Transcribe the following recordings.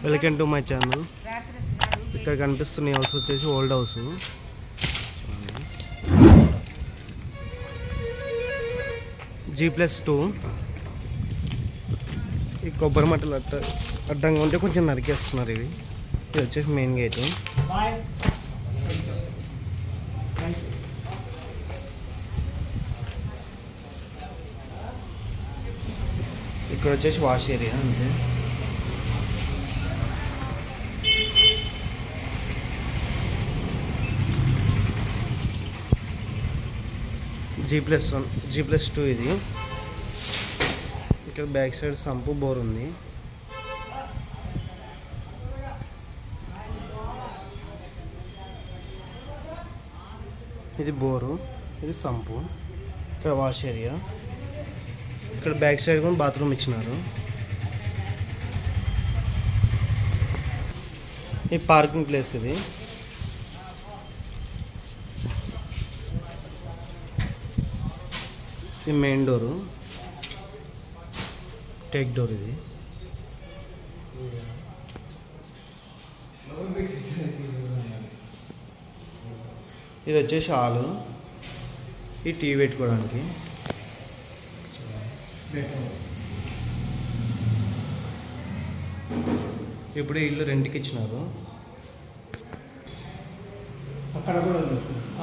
Welcome to my channel. ఇక్కడ కనిపిస్తున్న house వచ్చేసి ఓల్డ్ హౌస్. G+2. ఈ కొబ్బరి మట్టలు అడ్డంగా ఉంటే కొంచెం నరికేస్తున్నారు. ఇది వచ్చేసి మెయిన్ గేట్. ఇక్కడ వచ్చేసి వాష్ ఏరియా అంతే. G+1 G+2 ఇది. ఇక్కడ బ్యాక్ సైడ్ సంపు బోర్ ఉంది. ఇది బోరు, ఇది సంపు. ఇక్కడ వాష్ ఏరియా. ఇక్కడ బ్యాక్ సైడ్ కూడా బాత్రూమ్ ఇచ్చినారు. ఈ పార్కింగ్ ప్లేస్ ఇది. ఇది మెయిన్ డోరు, టేక్ డోర్. ఇది ఇది వచ్చేసి హాలు. ఈ టీవీ పెట్టుకోవడానికి. ఇప్పుడు ఇల్లు రెంట్కి ఇచ్చినారు.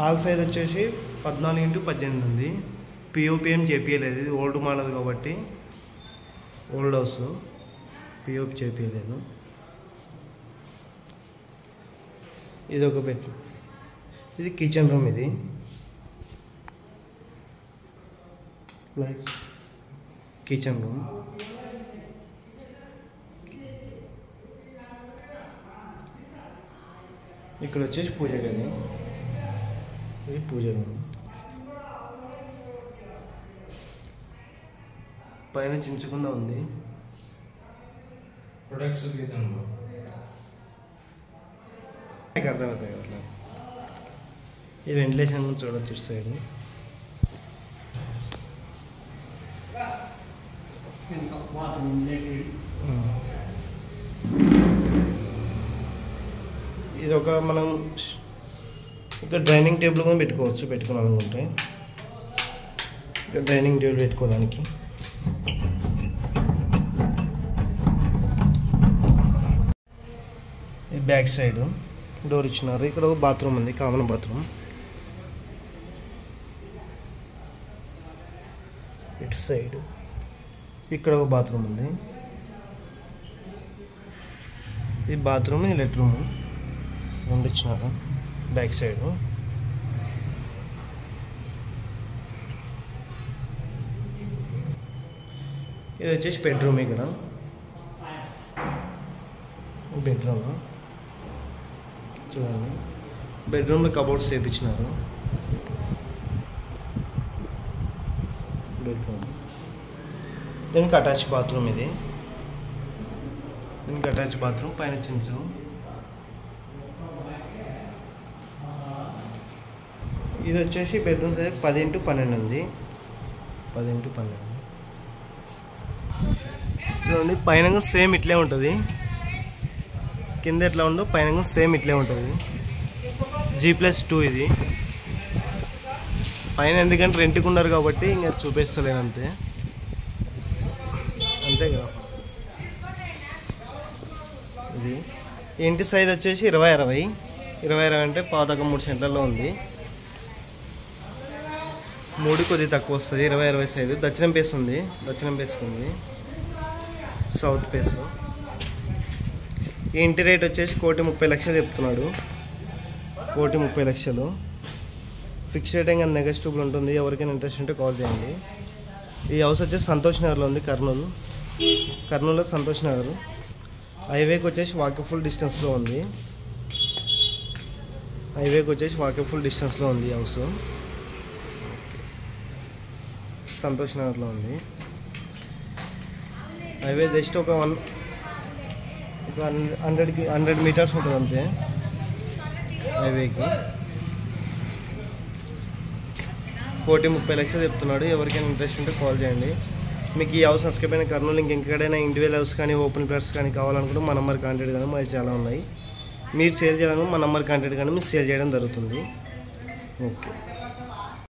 హాల్ సైజ్ వచ్చేసి 14x18 ఉంది. పిఓపి ఏం చేపియలేదు. ఇది ఓల్డ్ మోడల్ కాబట్టి ఓల్డ్ హౌస్, పిఓపి చేపియలేదు. ఇది ఒక బెడ్. ఇది కిచెన్ రూమ్. ఇది లైక్ కిచెన్ రూమ్. ఇక్కడ వచ్చేసి పూజ గది. ఇది పూజ రూమ్. పైన చించకుండా ఉంది. ప్రొడక్ట్స్ అర్థమవుతాయి అట్లా. ఈ వెంటిలేషన్ చూడొచ్చు సైడ్. ఇది ఒక మనం ఇక్కడ డైనింగ్ టేబుల్ కూడా పెట్టుకోవాలనుకుంటే ఇక్కడ డైనింగ్ టేబుల్ పెట్టుకోవడానికి. ఇది బ్యాక్ సైడ్ డోర్ ఇచ్చినారు. ఇక్కడ ఒక బాత్రూమ్ ఉంది, కామన్ బాత్రూమ్. ఇటు సైడ్ ఇక్కడ ఒక బాత్రూమ్ ఉంది. ఈ బాత్రూమ్, ఈ లెట్రూమ్ రెండు ఇచ్చినారు బ్యాక్ సైడ్. ఇది వచ్చేసి బెడ్రూమ్. ఇక్కడ బెడ్రూమ్ చూడండి. బెడ్రూమ్లో కబోర్డ్స్ చేయించినారు. బెడ్రూమ్ దీనికి అటాచ్ బాత్రూమ్. ఇది దీనికి అటాచ్ బాత్రూమ్. పైన చించు. ఇది వచ్చేసి బెడ్రూమ్ సైజ్ 10x12 ఉంది. 10x12 చూడండి. పైన సేమ్ ఇట్లే ఉంటుంది. కింద ఎట్లా ఉందో పైన సేమ్ ఇట్లే ఉంటుంది. G+2 ఇది. పైన ఎందుకంటే రెంట్కి ఉన్నారు కాబట్టి ఇంకా చూపిస్తలేను అంతే కదా. ఇది ఇంటి సైజ్ వచ్చేసి 20x20 అంటే పాతక 3 సెంట్లలో ఉంది. 3 కొద్దిగా తక్కువ వస్తుంది. 20x20 size. దక్షిణం ఫేస్ ఉంది. దక్షిణం ఫేస్కి ఉంది. South face. ఈ ఇంటి రేట్ వచ్చేసి 1,30,00,000 చెప్తున్నాడు. 1,30,00,000. ఫిక్స్ రేట్ ఇంకా నెగోషియబుల్ ఉంటుంది. ఎవరికైనా ఇంట్రెస్ట్ ఉంటే కాల్ చేయండి. ఈ హౌస్ వచ్చేసి సంతోష్ నగర్లో ఉంది. కర్నూలులో సంతోష్ నగర్. హైవేకి వచ్చేసి వాకబుల్ డిస్టెన్స్లో ఉంది. ఈ హౌస్ సంతోష్ నగర్లో ఉంది. హైవే జస్ట్ ఒక 100 మీటర్స్ ఉంటుంది అంతే హైవేకి. 1,30,00,000 చెప్తున్నాడు. ఎవరికైనా ఇంట్రెస్ట్ ఉంటే కాల్ చేయండి. మీకు ఈ హౌస్ నచ్చకపోయిన కర్నూలు ఇంకెక్కడైనా ఇండివిజువల్ హౌస్ కానీ ఓపెన్ ప్లాట్స్ కానీ కావాలనుకుంటే మా నెంబర్ కాంటాక్ట్ కానీ మాది చాలా ఉన్నాయి. మీరు సేల్ చేయాలని మా నెంబర్ కాంటాక్ట్ కానీ మీరు సేల్ చేయడం జరుగుతుంది. ఓకే.